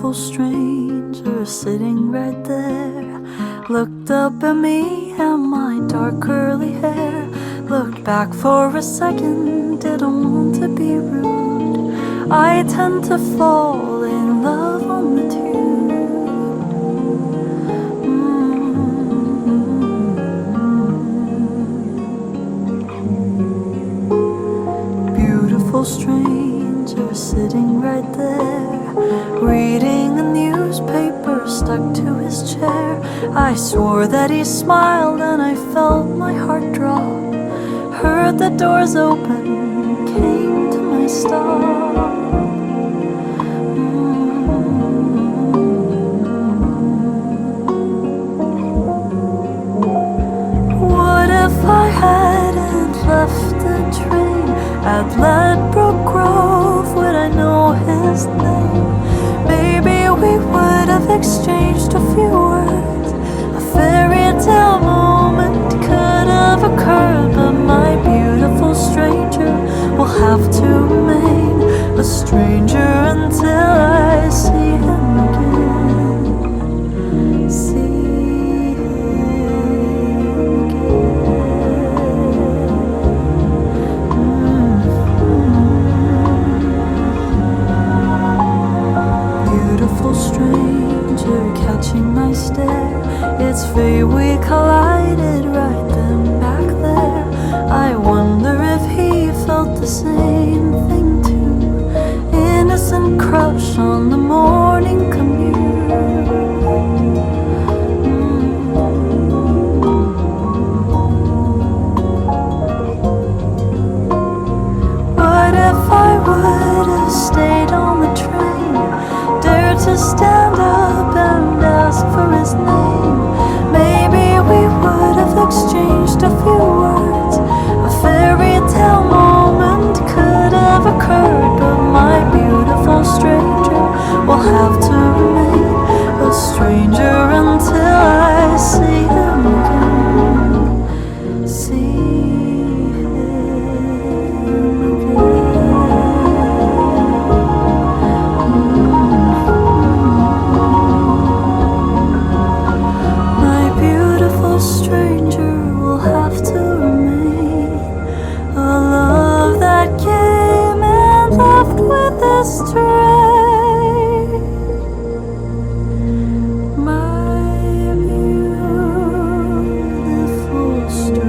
beautiful stranger sitting right there looked up at me and my dark curly hair. Looked back for a second, didn't want to be rude. I tend to fall in love on the tube. Beautiful stranger sitting right there, reading a newspaper stuck to his chair. I swore that he smiled and I felt my heart drop. Heard the doors open, came to my stop. What if I hadn't left the train at Ledbroke Grove? Would I know his name? Maybe we would have exchanged a few words. A fairy tale moment could have occurred, but my beautiful stranger will have to remain a stranger until I see him again. See him again. Beautiful stranger catching my stare. It's fate we collided right then back there. I wonder if he felt the same thing too. Innocent crush on the morning commute. What if I would have stayed on the train, dared to stand up and ask for his name? Maybe we would have exchanged a few words. A fairy tale moment could have occurred, but my beautiful stranger will have to remain a stranger until I see him again. See him stranger will have to remain a love that came and left with a stray. My beautiful stranger.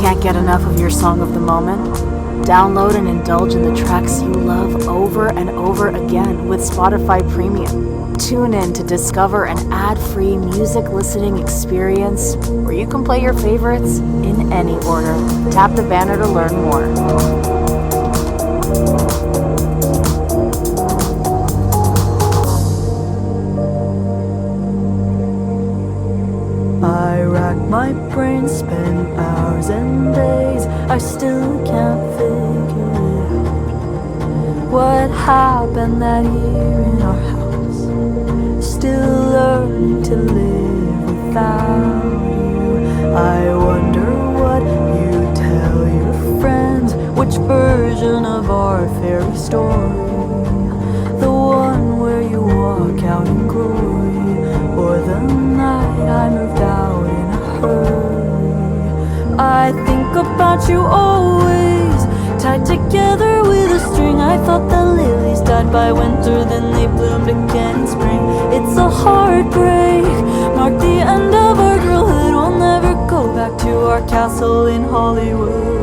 Can't get enough of your song of the moment? Download and indulge in the tracks you love over and over again with Spotify Premium. Tune in to discover an ad-free music listening experience where you can play your favorites in any order. Tap the banner to learn more. I rack my brain, spend hours and days, I still can't figure it out. What happened that year in our house? Still learning to live without you. I wonder what you tell your friends, which version of our fairy story? The one where you walk out in glory, or the night I moved out in a hurry? I think about you always, tied together with a string. I thought the lilies died by winter, then they bloomed again in spring. It's a heartbreak, marked the end of our girlhood. We'll never go back to our castle in Hollywood.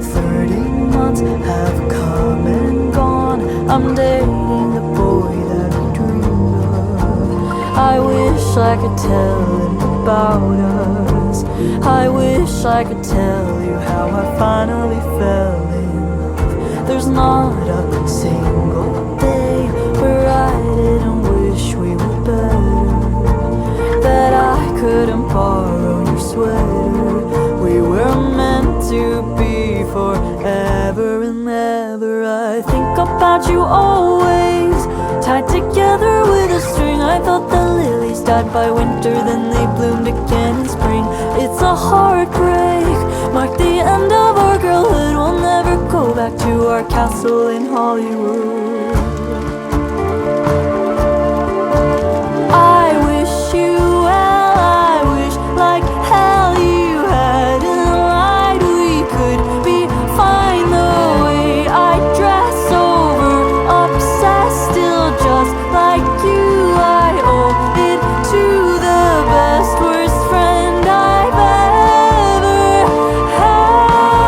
30 months have come and gone, I'm dating the boy that we dreamed of. I wish I could tell him about us. I wish I could tell you how I finally fell in love. There's not a single day where I didn't wish we were better, that I couldn't borrow your sweater. think about you always, tied together with a string. I thought the lilies died by winter, then they bloomed again in spring. It's a heartbreak, marked the end of our girlhood. We'll never go back to our castle in Hollywood. I wish you well, I wish like hell you hadn't lied. We could be fine the way I dress, over obsessed, still just like you. I owe it to the best, worst friend I've ever had.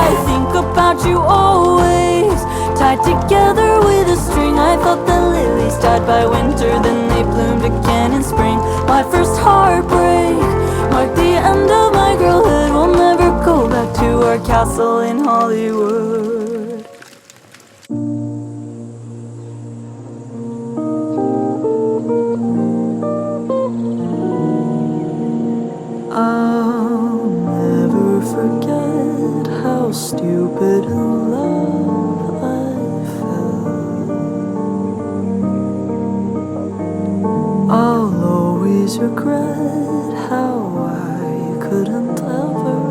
I think about you always, tied together with a string. I thought the lilies died by winter, then they bloomed again in spring. My first heartbreak marked the end of my girlhood. We'll never go back to our castle in Hollywood. I'll never forget how stupid in love I felt. I'll always regret how I couldn't ever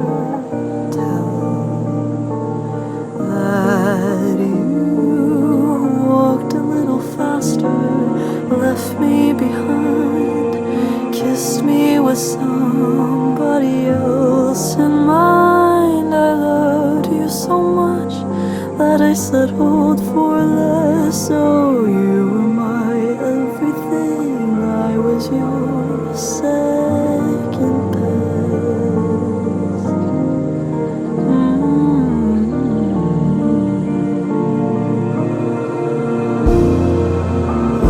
tell that you walked a little faster, left me behind, kissed me with somebody else in mind. I loved you so much that I settled for less. Oh, you were my everything, I was your second best.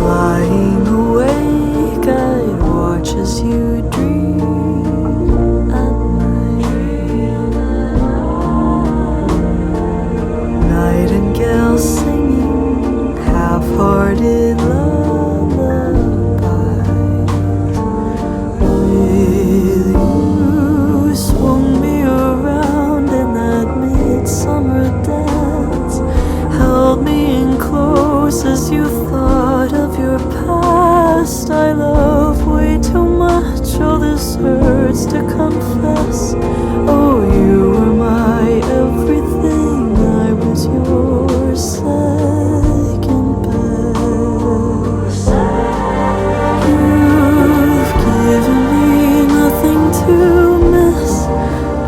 Lying awake, I'd watch as you dream at night. Nightingales singing half-hearted lullabies. With you swung me around in that midsummer dance, held me in close as you thought of your past. I love way too much, oh this hurts to confess. Oh, you were my everything, I was your second best. You've given me nothing to miss.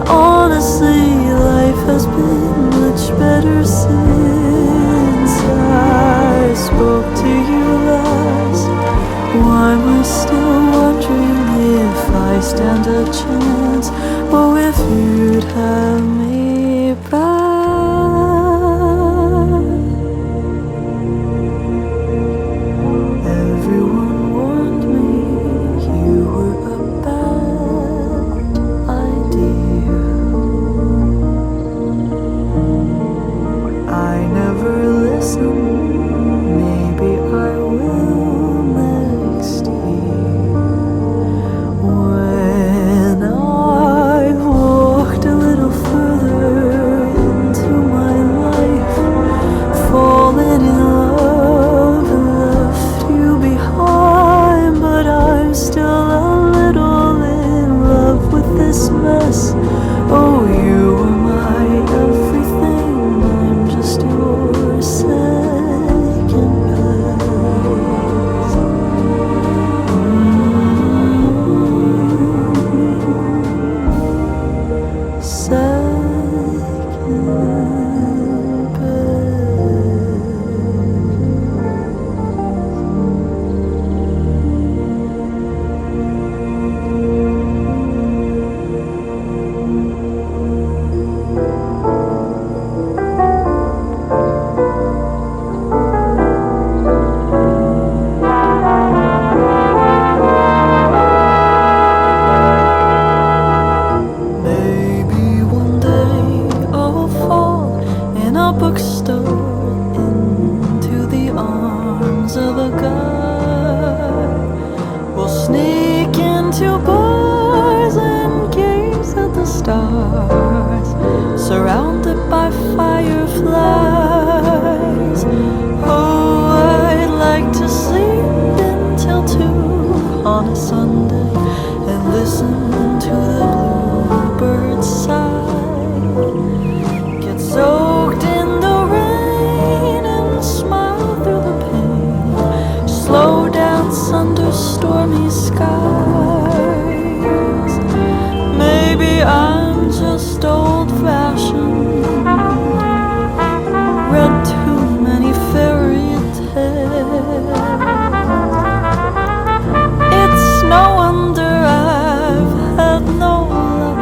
Honestly, life has been much better since I spoke to you last. Why am I still wondering if I stand a chance? Oh, if you'd have me back. Everyone warned me you were a bad idea. I never listened, maybe I will next year. When I walked a little further into my life, fallen in love and left you behind. But I'm still a little in love with this mess. Oh, you were my everything, I'm just your second best. Second Maybe one day I'll fall in a bookstore into the arms of a guy. We'll sneak into bars and gaze at the stars, surrounded by fire. flies. Oh, I'd like to sleep until 2 on a Sunday and listen to the bluebirds sigh. Get soaked in the rain and smile through the pain. Slow dance under stormy skies. Maybe I'm just old-fashioned, read too many fairy tales. It's no wonder I've had no luck.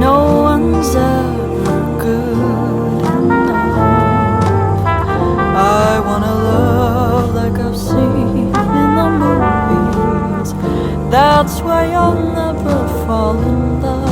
No one's ever good enough. I wanna love like I've seen in the movies. That's why I'll never fall in love.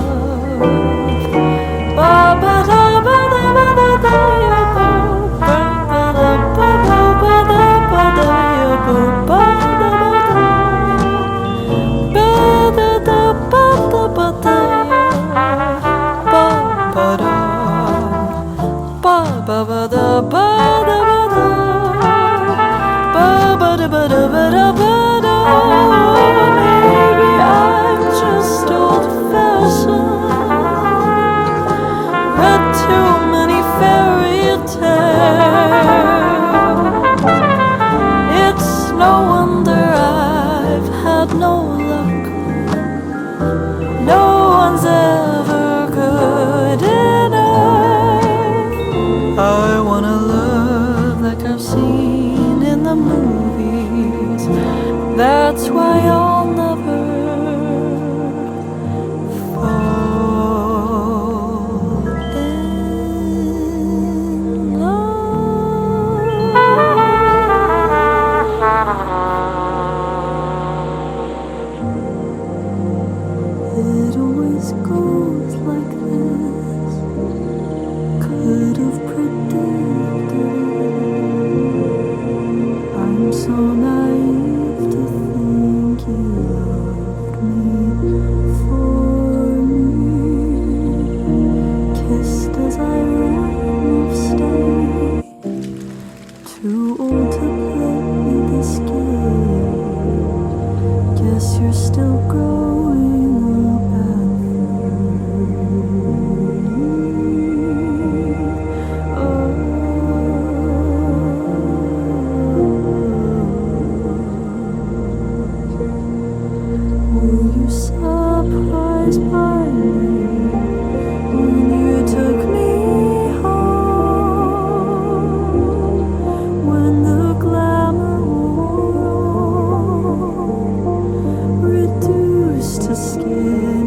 Maybe I'm just old-fashioned, read too many fairy tales. It's no wonder I've had no luck. No one's ever good enough. I wanna love like I've seen in the movies. That's why I'll never fall in love. It always goes like this. Could have predicted it. I'm so naive to think you loved me for me. Kissed as I ran of stay. Too old to play this game. Guess you're still growing up after me. Oh. Were you surprised by me when you took me home? When the glamour wore off, reduced to skin